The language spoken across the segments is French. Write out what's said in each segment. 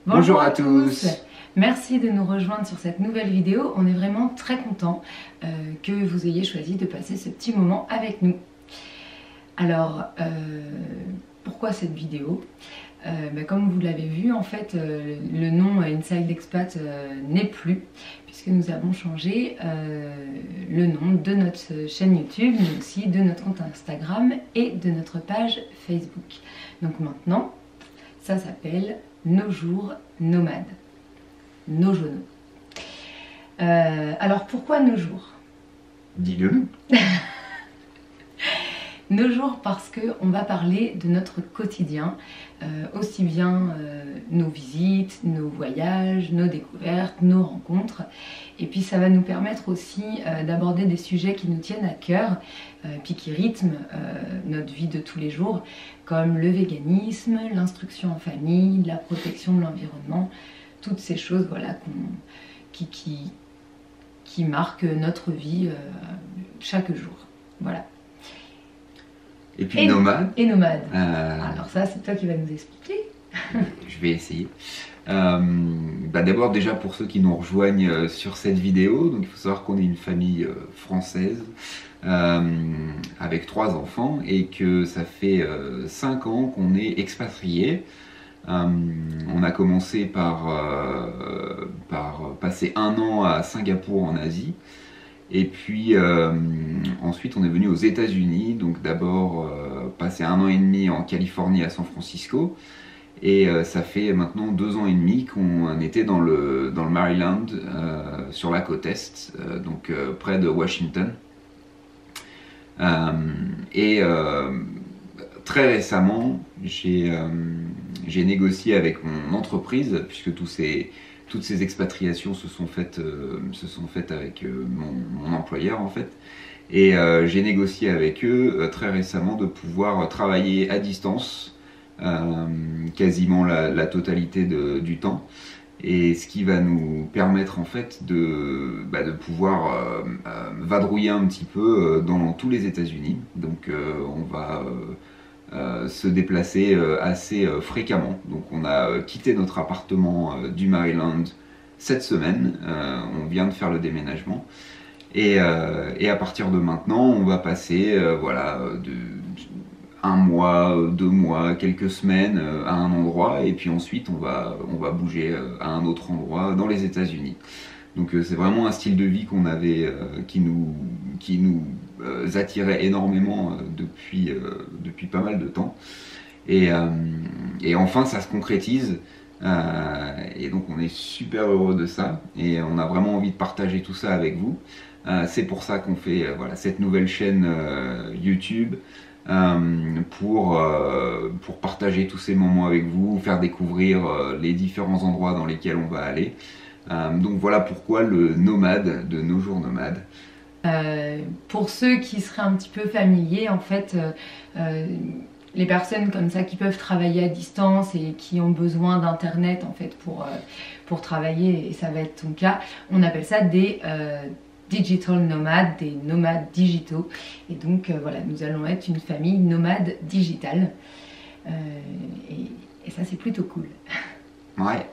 Bonjour à tous. Merci de nous rejoindre sur cette nouvelle vidéo. On est vraiment très content que vous ayez choisi de passer ce petit moment avec nous. Alors, pourquoi cette vidéo? Comme vous l'avez vu, en fait, le nom Inside Expat n'est plus, puisque nous avons changé le nom de notre chaîne YouTube, mais aussi de notre compte Instagram et de notre page Facebook. Donc maintenant, ça s'appelle Nos jours nomades. Nos journaux. Alors pourquoi nos jours? Dis-le. Nos jours parce qu'on va parler de notre quotidien, aussi bien nos visites, nos voyages, nos découvertes, nos rencontres. Et puis ça va nous permettre aussi d'aborder des sujets qui nous tiennent à cœur, puis qui rythment notre vie de tous les jours, comme le véganisme, l'instruction en famille, la protection de l'environnement, toutes ces choses voilà, qui marquent notre vie chaque jour. Voilà. Et puis nomade. Et nomade. Alors ça, c'est toi qui vas nous expliquer. Je vais essayer. D'abord déjà pour ceux qui nous rejoignent sur cette vidéo, donc il faut savoir qu'on est une famille française avec 3 enfants et que ça fait 5 ans qu'on est expatriés. On a commencé par passer 1 an à Singapour en Asie. Et puis ensuite on est venu aux États-Unis, donc d'abord passer 1 an et demi en Californie à San Francisco, et ça fait maintenant 2 ans et demi qu'on était dans le Maryland, sur la côte est, donc près de Washington. Très récemment j'ai négocié avec mon entreprise, puisque toutes ces expatriations se sont faites avec mon employeur en fait, et j'ai négocié avec eux très récemment de pouvoir travailler à distance quasiment la totalité du temps, et ce qui va nous permettre en fait de pouvoir vadrouiller un petit peu dans tous les États-Unis. Donc on va se déplacer assez fréquemment. Donc on a quitté notre appartement du Maryland cette semaine, on vient de faire le déménagement, et à partir de maintenant on va passer voilà, de 1 mois, 2 mois, quelques semaines à un endroit, et puis ensuite on va bouger à un autre endroit dans les États-Unis. Donc c'est vraiment un style de vie qu'on avait, qui nous attirait énormément depuis pas mal de temps. Et enfin ça se concrétise, et donc on est super heureux de ça, et on a vraiment envie de partager tout ça avec vous. C'est pour ça qu'on fait voilà, cette nouvelle chaîne YouTube, pour partager tous ces moments avec vous, faire découvrir les différents endroits dans lesquels on va aller. Donc voilà pourquoi le nomade de Nos jours nomades. Pour ceux qui seraient un petit peu familiers, en fait, les personnes comme ça qui peuvent travailler à distance et qui ont besoin d'internet en fait pour travailler, et ça va être ton cas, on appelle ça des digital nomades, des nomades digitaux. Et donc voilà, nous allons être une famille nomade digitale, et ça c'est plutôt cool. Ouais.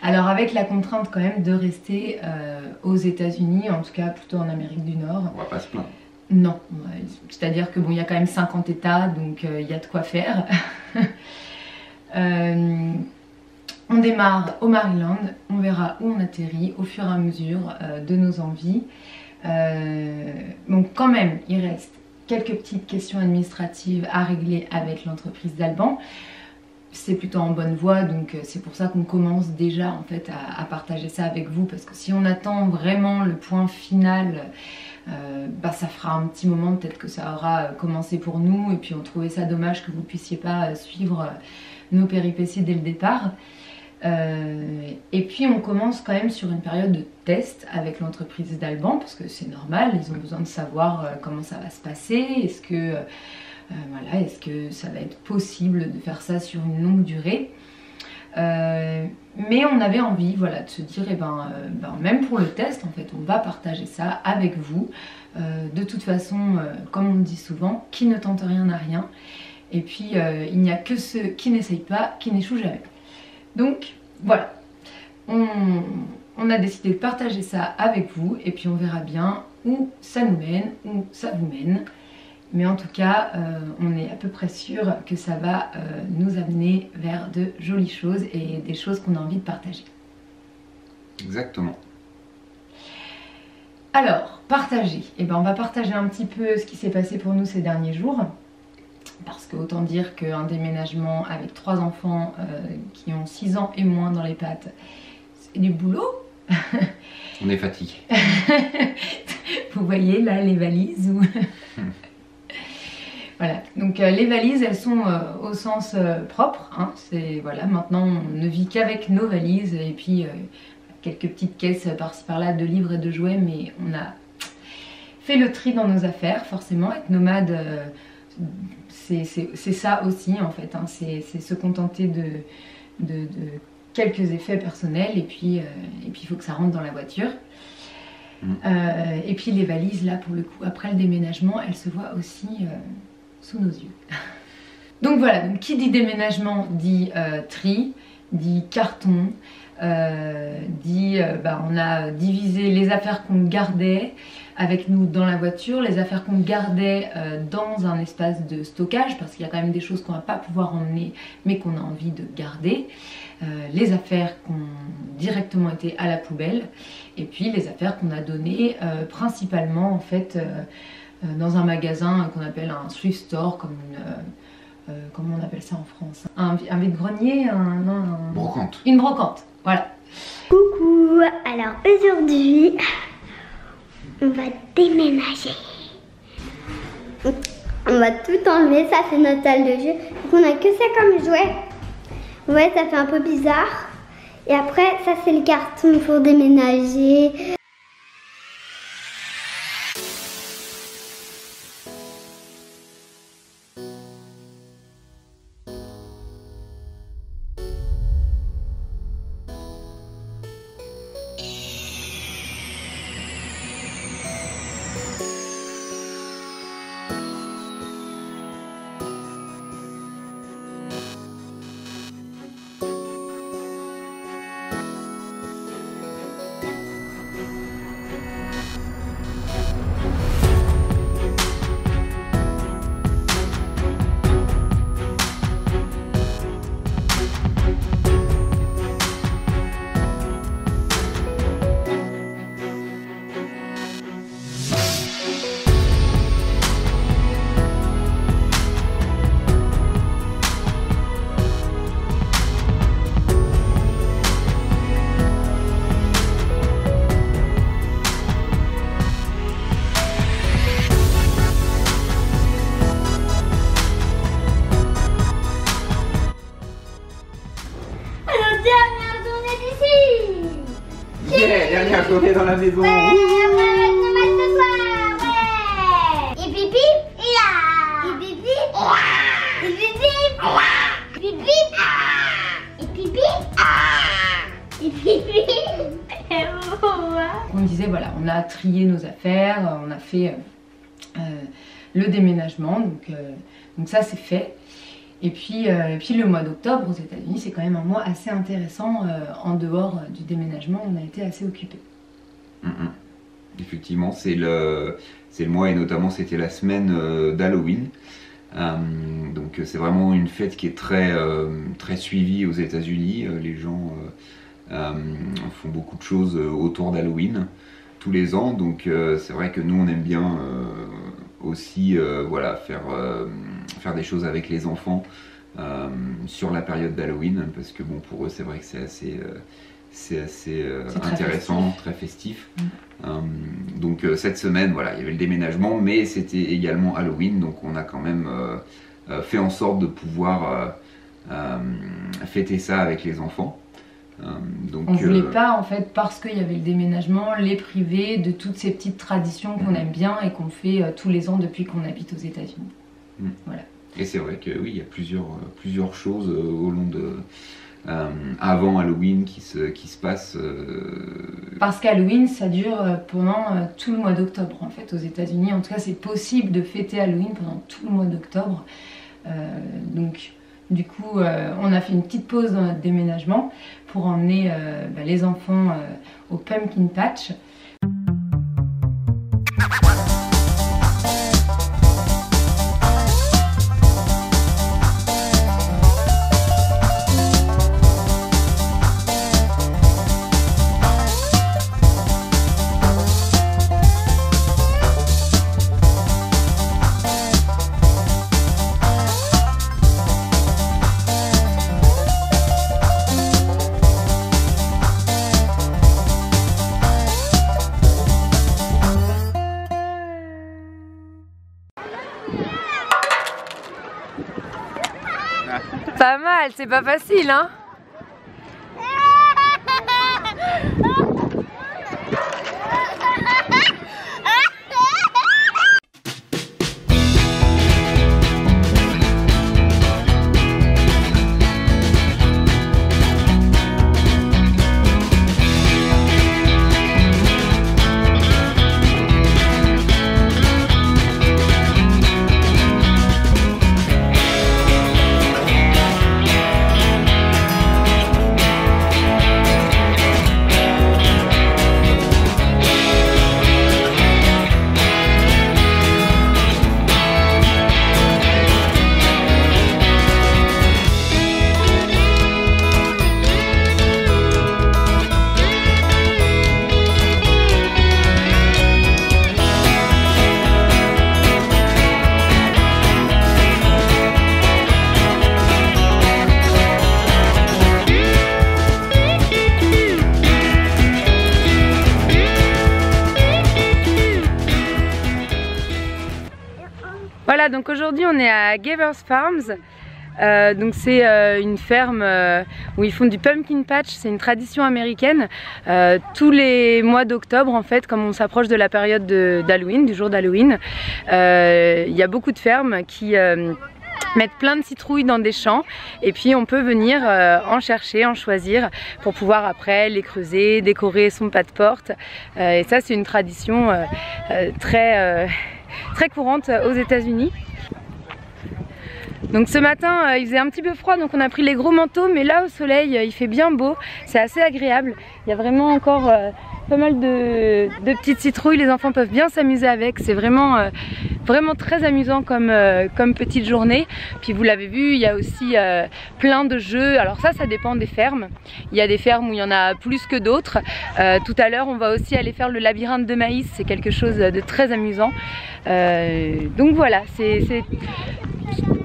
Alors avec la contrainte quand même de rester aux États-Unis, en tout cas plutôt en Amérique du Nord. On va pas se plaindre. Non, c'est-à-dire que bon, il y a quand même 50 États, donc il y a de quoi faire. On démarre au Maryland, on verra où on atterrit au fur et à mesure de nos envies. Donc quand même, il reste quelques petites questions administratives à régler avec l'entreprise d'Alban. C'est plutôt en bonne voie, donc c'est pour ça qu'on commence déjà en fait à partager ça avec vous, parce que si on attend vraiment le point final, ça fera un petit moment, peut-être que ça aura commencé pour nous, et puis on trouvait ça dommage que vous ne puissiez pas suivre nos péripéties dès le départ. Et puis on commence quand même sur une période de test avec l'entreprise d'Alban, parce que c'est normal, ils ont besoin de savoir comment ça va se passer, est-ce que ça va être possible de faire ça sur une longue durée. Mais on avait envie voilà, de se dire, même pour le test, en fait, on va partager ça avec vous. De toute façon, comme on le dit souvent, qui ne tente rien n'a rien. Et puis, il n'y a que ceux qui n'essayent pas, qui n'échouent jamais. Donc, voilà, on a décidé de partager ça avec vous et puis on verra bien où ça nous mène, où ça vous mène. Mais en tout cas, on est à peu près sûr que ça va nous amener vers de jolies choses et des choses qu'on a envie de partager. Exactement. Alors, partager. Eh ben, on va partager un petit peu ce qui s'est passé pour nous ces derniers jours. Parce que autant dire qu'un déménagement avec 3 enfants qui ont 6 ans et moins dans les pattes, c'est du boulot. On est fatigué. Vous voyez là les valises ou... Voilà, donc les valises elles sont au sens propre, hein. C'est voilà, maintenant on ne vit qu'avec nos valises et puis quelques petites caisses par-ci par-là de livres et de jouets, mais on a fait le tri dans nos affaires, forcément. Être nomade, c'est ça aussi en fait, hein. C'est se contenter de quelques effets personnels et puis il faut que ça rentre dans la voiture. Et puis les valises là pour le coup, après le déménagement, elles se voient aussi sous nos yeux. Donc voilà, donc qui dit déménagement dit tri, dit carton, dit on a divisé les affaires qu'on gardait avec nous dans la voiture, les affaires qu'on gardait dans un espace de stockage, parce qu'il y a quand même des choses qu'on va pas pouvoir emmener mais qu'on a envie de garder, les affaires qui ont directement été à la poubelle et puis les affaires qu'on a données principalement en fait dans un magasin qu'on appelle un thrift store, comme une... comment on appelle ça en France? Un vide-grenier, brocante. Une brocante, voilà. Coucou, alors aujourd'hui, on va déménager. On va tout enlever, ça c'est notre salle de jeu. Donc on a que ça comme jouet. Ouais, ça fait un peu bizarre. Et après, ça c'est le carton pour déménager. Yeah, dernière journée dans la maison. Ouais, on va mettre nos matchs ce soir, ouais. Et pipi, et là. Et pipi, et pipi, et pipi, et pipi, et pipi. On disait voilà, on a trié nos affaires, on a fait le déménagement, donc ça c'est fait. Et puis le mois d'octobre aux États-Unis, c'est quand même un mois assez intéressant. En dehors du déménagement, on a été assez occupés. Effectivement, c'est le mois et notamment c'était la semaine d'Halloween. Donc c'est vraiment une fête qui est très suivie aux États-Unis. Les gens font beaucoup de choses autour d'Halloween tous les ans. Donc c'est vrai que nous on aime bien aussi voilà, faire des choses avec les enfants sur la période d'Halloween, parce que bon, pour eux c'est vrai que c'est assez intéressant, très festif. Donc cette semaine, voilà, il y avait le déménagement, mais c'était également Halloween, donc on a quand même fait en sorte de pouvoir fêter ça avec les enfants. Donc, on voulait pas en fait, parce qu'il y avait le déménagement, les priver de toutes ces petites traditions qu'on aime bien et qu'on fait tous les ans depuis qu'on habite aux États-Unis. Voilà. Et c'est vrai que oui, il y a plusieurs choses au long de avant Halloween qui se passent. Parce qu'Halloween ça dure pendant tout le mois d'octobre en fait aux États-Unis. En tout cas, c'est possible de fêter Halloween pendant tout le mois d'octobre. Donc Du coup, on a fait une petite pause dans notre déménagement pour emmener les enfants au Pumpkin Patch. Pas mal, c'est pas facile, hein? Voilà, donc aujourd'hui on est à Gavers Farms. Donc c'est une ferme où ils font du pumpkin patch, c'est une tradition américaine. Tous les mois d'octobre en fait, comme on s'approche de la période d'Halloween, du jour d'Halloween, il y a beaucoup de fermes qui mettre plein de citrouilles dans des champs et puis on peut venir en chercher, en choisir pour pouvoir après les creuser, décorer son pas de porte. Et ça c'est une tradition très courante aux États-Unis. Donc ce matin il faisait un petit peu froid, donc on a pris les gros manteaux, mais là au soleil il fait bien beau, c'est assez agréable. Il y a vraiment encore pas mal de petites citrouilles, les enfants peuvent bien s'amuser avec, c'est vraiment très amusant comme petite journée. Puis vous l'avez vu, il y a aussi plein de jeux, alors ça dépend des fermes. Il y a des fermes où il y en a plus que d'autres. Tout à l'heure on va aussi aller faire le labyrinthe de maïs, c'est quelque chose de très amusant. Donc voilà,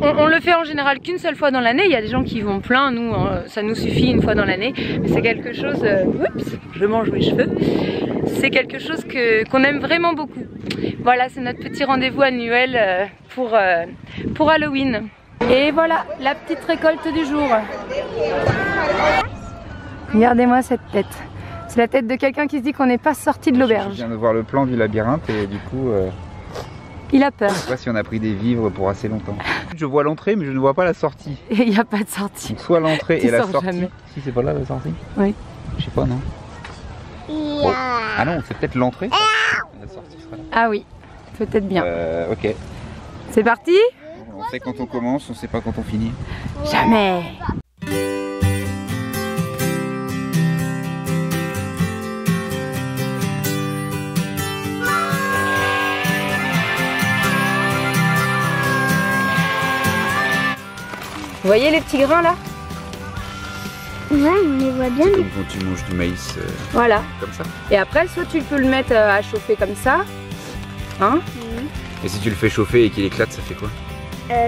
on le fait en général qu'une seule fois dans l'année. Il y a des gens qui vont plein, nous ça nous suffit une fois dans l'année, mais c'est quelque chose, oups, je mange mes cheveux, c'est quelque chose qu'on aime vraiment beaucoup. Voilà, c'est notre petit rendez-vous annuel pour Halloween. Et voilà, la petite récolte du jour. Regardez-moi cette tête. C'est la tête de quelqu'un qui se dit qu'on n'est pas sorti de l'auberge. Je viens de voir le plan du labyrinthe et du coup... Il a peur. Je sais pas si on a pris des vivres pour assez longtemps. Je vois l'entrée mais je ne vois pas la sortie. Et il n'y a pas de sortie. Donc soit l'entrée et la sortie. Jamais. Si c'est pas là la sortie? Oui. Je sais pas, non. Oh. Ah non, c'est peut-être l'entrée. La sortie sera là. Ah oui, peut-être bien. Ok. C'est parti? On sait quand on commence, on sait pas quand on finit. Jamais. Vous voyez les petits grains là? Ouais, on les voit bien. C'est comme quand tu manges du maïs. Voilà. Comme ça. Et après, soit tu peux le mettre à chauffer comme ça. Hein? Et si tu le fais chauffer et qu'il éclate, ça fait quoi?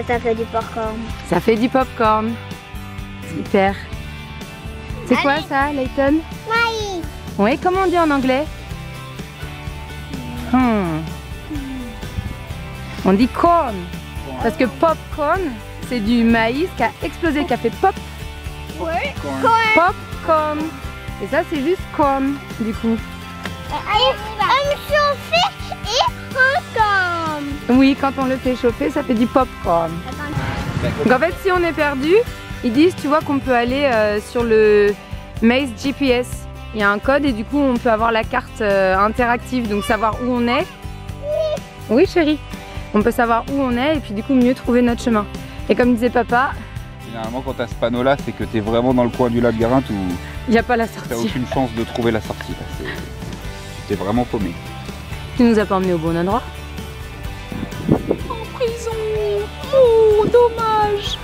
Ça fait du popcorn. Ça fait du popcorn. Super. C'est quoi ça, Layton? Maïs. Oui, comment on dit en anglais? On dit corn. Parce que popcorn, c'est du maïs qui a explosé, qui a fait pop. Ouais. Popcorn. Et ça, c'est juste corn, du coup. On chauffe et popcorn. Oui, quand on le fait chauffer, ça fait du popcorn. Donc en fait, si on est perdu, ils disent, tu vois, qu'on peut aller sur le Maze GPS. Il y a un code et du coup, on peut avoir la carte interactive, donc savoir où on est. Oui, chérie. On peut savoir où on est et puis du coup, mieux trouver notre chemin. Et comme disait papa, Généralement, quand t'as ce panneau-là, c'est que t'es vraiment dans le coin du labyrinthe où Il n'y a pas la t'as sortie. aucune chance de trouver la sortie. T'es vraiment paumé. Tu nous as pas emmenés au bon endroit? En prison. Oh, dommage.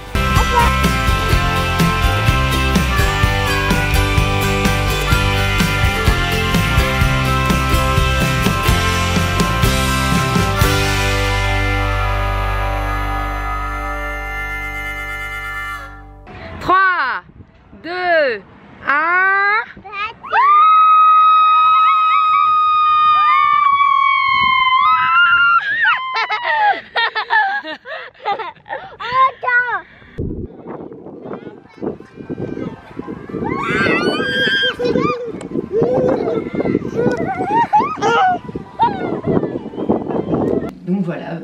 Trois, 2, 1. Donc voilà,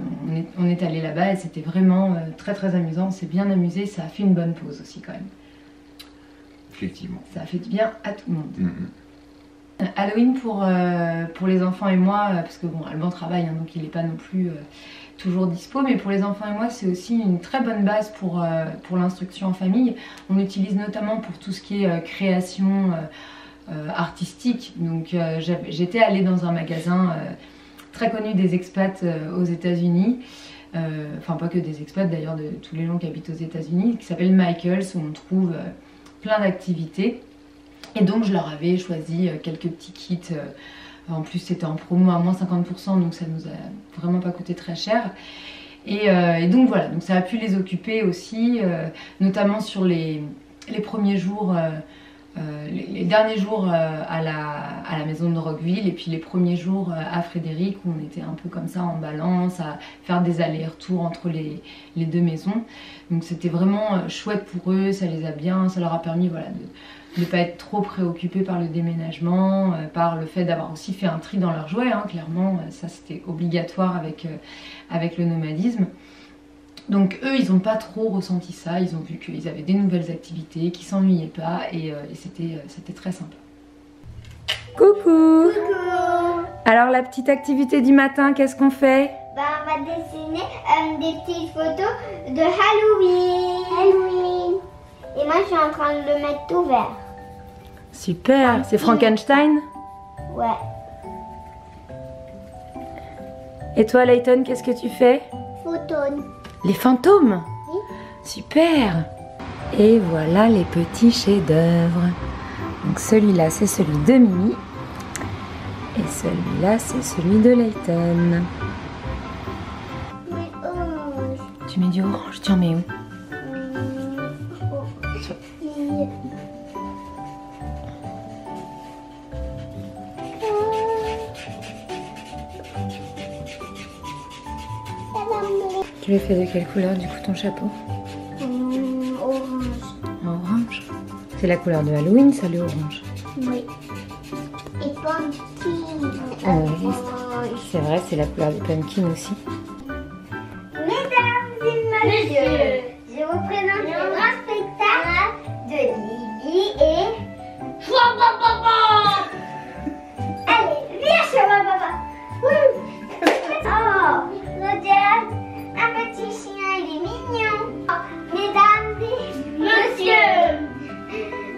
on est allé là-bas et c'était vraiment très très amusant, on s'est bien amusé, ça a fait une bonne pause aussi quand même. Effectivement. Ça a fait du bien à tout le monde. Mhm. Halloween pour les enfants et moi, parce que bon, Alban travaille, hein, donc il n'est pas non plus toujours dispo, mais pour les enfants et moi, c'est aussi une très bonne base pour l'instruction en famille. On l'utilise notamment pour tout ce qui est création artistique. Donc j'étais allée dans un magasin très connu des expats aux États-Unis, enfin pas que des expats d'ailleurs, de tous les gens qui habitent aux États-Unis, qui s'appelle Michaels, où on trouve plein d'activités. Et donc je leur avais choisi quelques petits kits, en plus c'était en promo à moins 50%, donc ça nous a vraiment pas coûté très cher. Et donc voilà, donc ça a pu les occuper aussi, notamment sur les premiers jours, les derniers jours à la maison de Rockville, et puis les premiers jours à Frédéric, où on était un peu comme ça en balance, à faire des allers-retours entre les deux maisons. Donc c'était vraiment chouette pour eux, ça les a bien, ça leur a permis voilà, de ne pas être trop préoccupés par le déménagement, par le fait d'avoir aussi fait un tri dans leurs jouets, hein, clairement, ça c'était obligatoire avec le nomadisme. Donc eux, ils n'ont pas trop ressenti ça, ils ont vu qu'ils avaient des nouvelles activités, qu'ils s'ennuyaient pas, et c'était très sympa. Coucou. Alors la petite activité du matin, qu'est-ce qu'on fait? Bah, on va dessiner des petites photos de Halloween. Et moi, je suis en train de le mettre tout vert. Super, c'est Frankenstein? Ouais. Et toi Layton, qu'est-ce que tu fais? Photo. Les fantômes? Oui. Super. Et voilà les petits chefs-d'œuvre. Donc celui-là c'est celui de Mimi. Et celui-là c'est celui de Layton. Mais orange. Tu mets du orange, tu en mets où? Tu l'as fait de quelle couleur du coup ton chapeau? Orange. Orange. C'est la couleur de Halloween, ça, le orange. Oui. Et pumpkin. Oui, c'est vrai, c'est la couleur des pumpkins aussi. Mesdames et messieurs, je vous présente le grand spectacle de Lily et Chouabababa. Allez, viens Chouabababa. Oh, regarde, un petit chien, il est mignon. Mesdames et messieurs,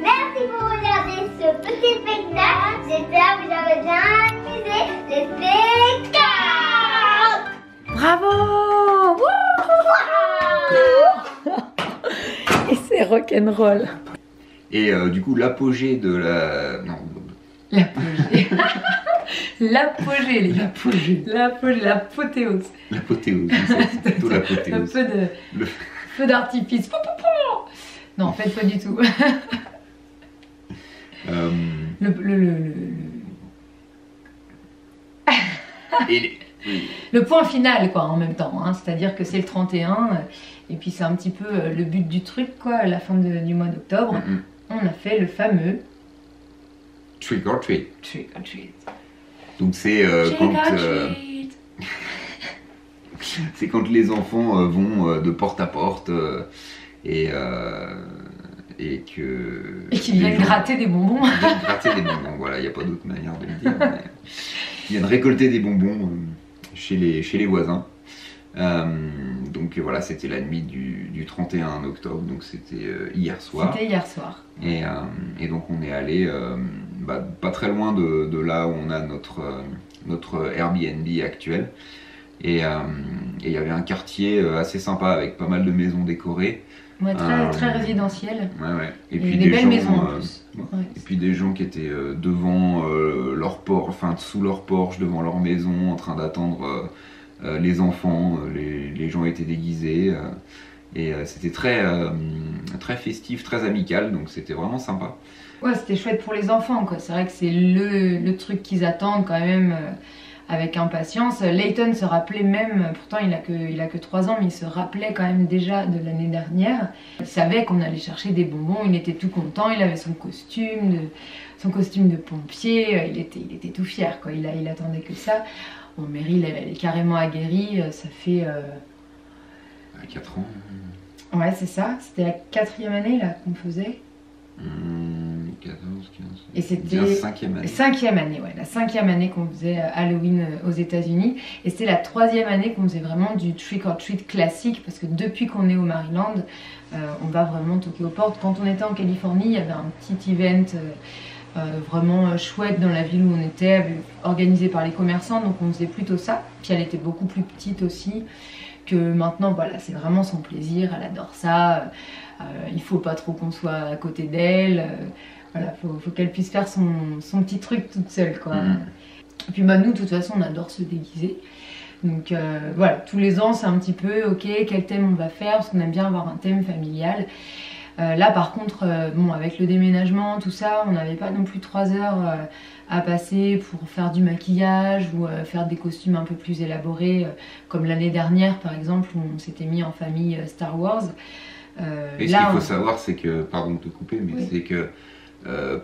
merci pour regarder ce petit spectacle. J'espère que vous avez bien amusé le spectacle. Bravo! Et c'est rock'n'roll. Et du coup, l'apogée de la... Non, L'apogée. L'apogée, les gars. L'apogée, l'apothéose. l'apothéose, c'est plutôt Un l'apothéose. peu de Le- feu d'artifice. Pou, pou, pou. Non, en fait, pas du tout. Euh, et oui. Le point final, quoi, en même temps. Hein. C'est-à-dire que c'est le 31, et puis c'est un petit peu le but du truc, quoi, à la fin du mois d'octobre. Mhm. On a fait le fameux Trick or treat. trick or treat. Donc c'est Trick or treat. c'est quand les enfants vont de porte à porte et que... Et qu'ils viennent gratter des bonbons. Ils viennent gratter des bonbons, voilà, il n'y a pas d'autre manière de le dire. Mais ils viennent récolter des bonbons chez les voisins. Donc donc voilà, c'était la nuit du 31 octobre, donc c'était hier soir. C'était hier soir. Et donc on est allé pas très loin de là où on a notre Airbnb actuel. Et il y avait un quartier assez sympa avec pas mal de maisons décorées. Ouais, très résidentiel. Ouais. Et puis des belles maisons en plus. Ouais. Et puis des gens qui étaient devant leur porche, enfin sous leur porche, devant leur maison, en train d'attendre les enfants. Les gens étaient déguisés. Et c'était très festif, très amical, donc c'était vraiment sympa. Ouais, c'était chouette pour les enfants, quoi. C'est vrai que c'est le truc qu'ils attendent quand même avec impatience. Layton se rappelait même, pourtant il a que 3 ans, mais il se rappelait quand même déjà de l'année dernière. Il savait qu'on allait chercher des bonbons, il était tout content, il avait son costume de pompier, il était tout fier, quoi. Il attendait que ça. Bon, Meryl, elle est carrément aguerrie, ça fait... À 4 ans. Ouais, c'est ça, c'était la 4e année là qu'on faisait. 14, 15. Et c'était la 5e année. 5e année, ouais, la 5e année qu'on faisait Halloween aux États-Unis. Et c'était la 3e année qu'on faisait vraiment du trick or treat classique, parce que depuis qu'on est au Maryland, on va vraiment toquer aux portes. Quand on était en Californie, il y avait un petit event vraiment chouette dans la ville où on était, organisé par les commerçants, donc on faisait plutôt ça. Puis elle était beaucoup plus petite aussi. Que maintenant, voilà, c'est vraiment son plaisir, elle adore ça, il faut pas trop qu'on soit à côté d'elle, voilà, faut qu'elle puisse faire son petit truc toute seule, quoi. Et puis nous, de toute façon, on adore se déguiser, donc voilà, tous les ans, c'est un petit peu, ok, quel thème on va faire, parce qu'on aime bien avoir un thème familial. Là, par contre, bon, avec le déménagement, tout ça, on n'avait pas non plus 3 heures à passer pour faire du maquillage ou faire des costumes un peu plus élaborés, comme l'année dernière, par exemple, où on s'était mis en famille Star Wars. Et ce qu'il faut savoir, c'est que, pardon de te couper, mais oui. C'est que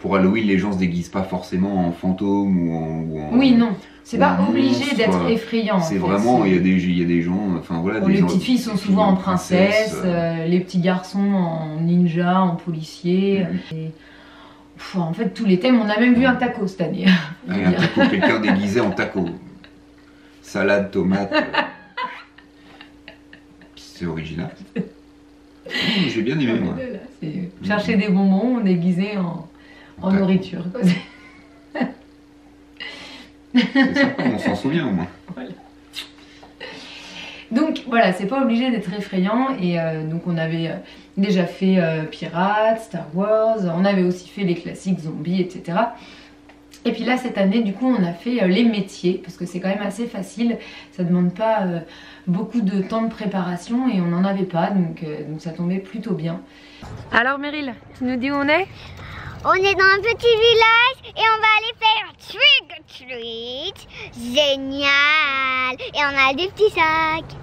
pour Halloween, les gens se déguisent pas forcément en fantôme ou en... Oui, non. C'est pas obligé d'être effrayant. C'est vraiment, il y a des gens, enfin voilà. Bon, les petites filles sont souvent en princesse, les petits garçons en ninja, en policier. Et, en fait, tous les thèmes, on a même vu un taco cette année. Un taco, quelqu'un déguisé en taco. Salade, tomate. C'est original. J'ai bien aimé, moi. Chercher des bonbons déguisés en nourriture. C'est sympa, on s'en souvient au moins. Voilà. Donc voilà, c'est pas obligé d'être effrayant. Et donc on avait déjà fait Pirates, Star Wars, on avait aussi fait les classiques zombies, etc. Et puis là, cette année, du coup, on a fait les métiers, parce que c'est quand même assez facile, ça demande pas beaucoup de temps de préparation et on n'en avait pas, donc ça tombait plutôt bien. Alors Meryl, tu nous dis où on est? On est dans un petit village et on va aller faire trick or treat. Génial! Et on a des petits sacs.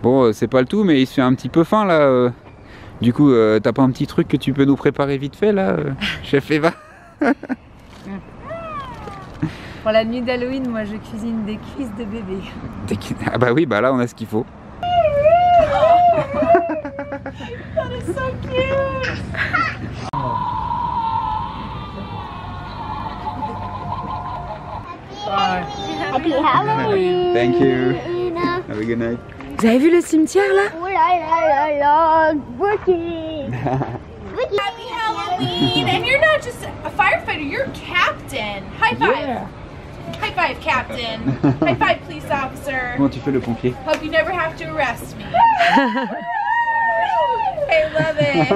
Bon, c'est pas le tout, mais il se fait un petit peu faim là. Du coup, t'as pas un petit truc que tu peux nous préparer vite fait là, chef Eva? Pour la nuit d'Halloween, moi je cuisine des cuisses de bébé. Ah bah oui, bah là on a ce qu'il faut. That is so cute! Happy Halloween! Thank you. Have a good night. Vous avez vu le cimetière là? Oh là là là là, Brookie! Happy Halloween! And you're not just a firefighter, you're captain. High five. Yeah. High five, captain. High five, police officer. Comment tu fais le pompier? Hope you never have to arrest me. I love it.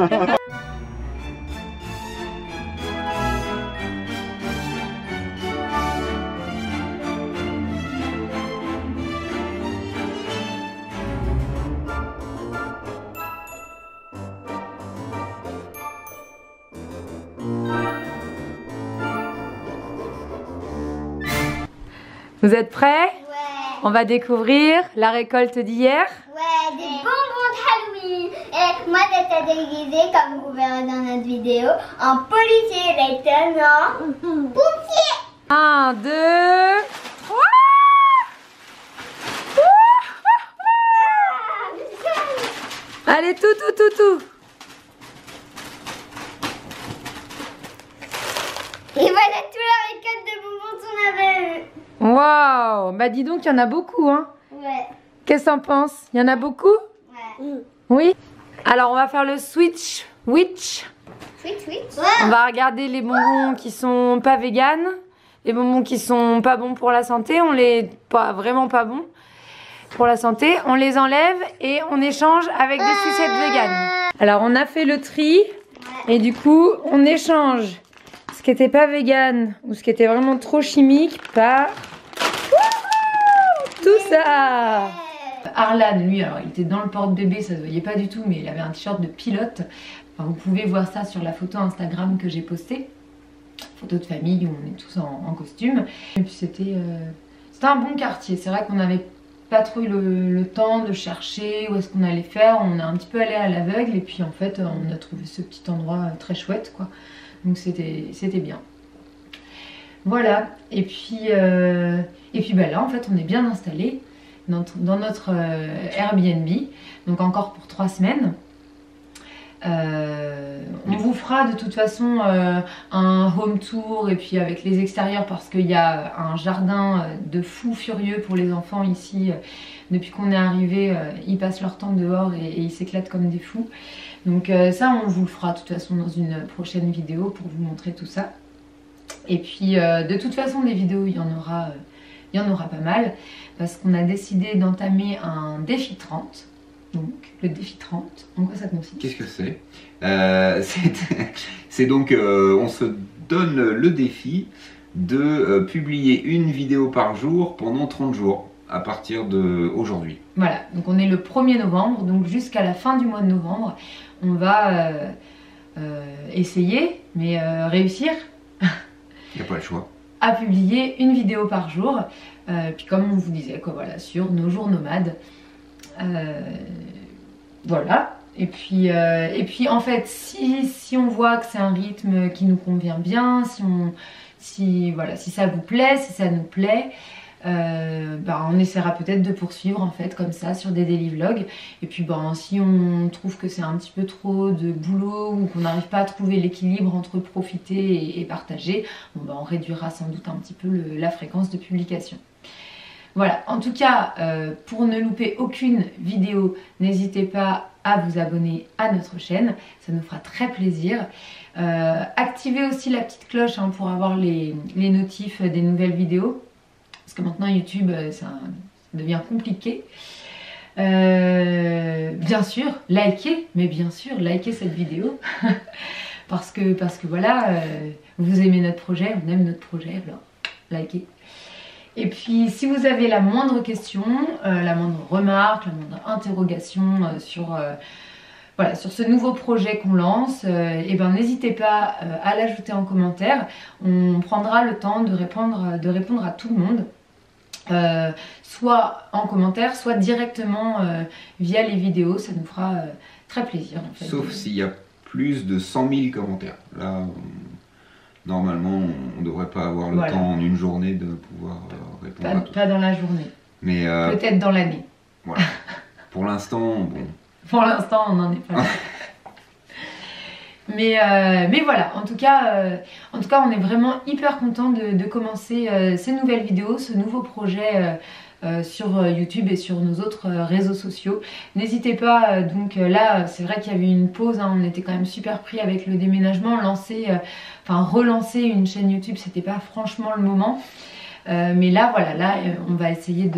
Vous êtes prêts? Ouais. On va découvrir la récolte d'hier. Ouais, des bonbons d'Halloween. Et moi, j'étais déguisée, comme vous verrez dans notre vidéo, en policier, Layton, en pompier. 1, 2, 3. Allez, tout. Et voilà toute la récolte de bonbons qu'on avait eu. Waouh! Bah dis donc, il y en a beaucoup, hein? Ouais. Qu'est-ce que t'en penses? Il y en a beaucoup? Ouais. Oui? Alors, on va faire le switch. Sweet. On va regarder les bonbons qui sont pas véganes, les bonbons qui sont pas bons pour la santé, vraiment pas bons pour la santé, on les enlève et on échange avec des sucettes véganes. Alors, on a fait le tri et du coup, on échange ce qui était pas vegan ou ce qui était vraiment trop chimique par tout ça. Arlan, lui, alors il était dans le porte-bébé, ça se voyait pas du tout, mais il avait un t-shirt de pilote. Enfin, vous pouvez voir ça sur la photo Instagram que j'ai postée. Photo de famille où on est tous en costume. Et puis c'était un bon quartier. C'est vrai qu'on n'avait pas trop eu le temps de chercher où est-ce qu'on allait faire. On a un petit peu allé à l'aveugle et puis en fait on a trouvé ce petit endroit très chouette, quoi. Donc c'était bien. Voilà. Et puis bah là en fait on est bien installé dans notre Airbnb, donc encore pour 3 semaines. On vous fera de toute façon un home tour et puis avec les extérieurs parce qu'il y a un jardin de fous furieux pour les enfants ici. Depuis qu'on est arrivé, ils passent leur temps dehors et ils s'éclatent comme des fous. Donc ça on vous le fera de toute façon dans une prochaine vidéo pour vous montrer tout ça. Et puis de toute façon des vidéos il y en aura pas mal parce qu'on a décidé d'entamer un défi 30. Donc le défi 30, en quoi ça consiste? Qu'est-ce que c'est? C'est donc, on se donne le défi de publier une vidéo par jour pendant 30 jours à partir d'aujourd'hui. Voilà, donc on est le 1er novembre, donc jusqu'à la fin du mois de novembre, on va essayer, mais réussir. Il n'y a pas le choix. À publier une vidéo par jour, puis comme on vous disait, quoi, voilà, sur nos jours nomades. Voilà, et puis en fait si on voit que c'est un rythme qui nous convient bien, si ça vous plaît, si ça nous plaît, on essaiera peut-être de poursuivre en fait comme ça sur des daily vlogs. Et puis si on trouve que c'est un petit peu trop de boulot ou qu'on n'arrive pas à trouver l'équilibre entre profiter et partager, on réduira sans doute un petit peu la fréquence de publication. Voilà, en tout cas, pour ne louper aucune vidéo, n'hésitez pas à vous abonner à notre chaîne, ça nous fera très plaisir. Activez aussi la petite cloche pour avoir les notifs des nouvelles vidéos, parce que maintenant YouTube, ça devient compliqué. Bien sûr, likez cette vidéo, parce que voilà, vous aimez notre projet, on aime notre projet, alors likez. Et puis si vous avez la moindre question, la moindre remarque, la moindre interrogation sur ce nouveau projet qu'on lance, n'hésitez pas à l'ajouter en commentaire. On prendra le temps de répondre à tout le monde, soit en commentaire, soit directement via les vidéos. Ça nous fera très plaisir en fait. Sauf s'il y a plus de 100 000 commentaires. Là, normalement, on ne devrait pas avoir le temps en une journée de pouvoir répondre à tout. Pas dans la journée, mais peut-être dans l'année. Voilà. Pour l'instant, bon. Pour l'instant, on n'en est pas là. mais voilà, en tout cas, on est vraiment hyper content de commencer ces nouvelles vidéos, ce nouveau projet sur YouTube et sur nos autres réseaux sociaux. N'hésitez pas, donc là c'est vrai qu'il y avait une pause, on était quand même super pris avec le déménagement, relancer une chaîne YouTube c'était pas franchement le moment, mais là voilà, on va essayer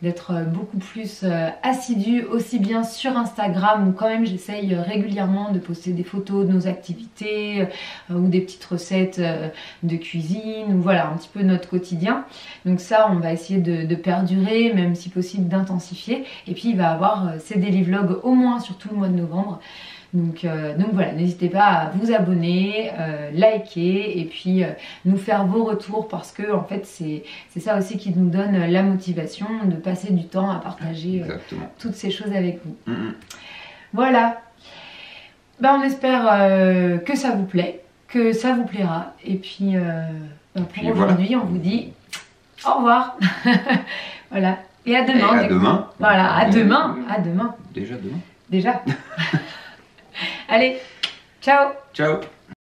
d'être beaucoup plus assidu, aussi bien sur Instagram où quand même j'essaye régulièrement de poster des photos de nos activités ou des petites recettes de cuisine, ou voilà un petit peu notre quotidien. Donc ça on va essayer de perdurer, même si possible d'intensifier, et puis il va y avoir ces daily vlogs au moins sur tout le mois de novembre. Donc voilà, n'hésitez pas à vous abonner, liker et puis nous faire vos retours parce que en fait c'est ça aussi qui nous donne la motivation de passer du temps à partager toutes ces choses avec vous. Voilà, ben, on espère que ça vous plaît, que ça vous plaira et puis pour aujourd'hui on vous dit au revoir. Voilà, et à demain. Et à demain. Voilà, à demain. À demain. Déjà demain. Déjà. Allez, ciao. Ciao.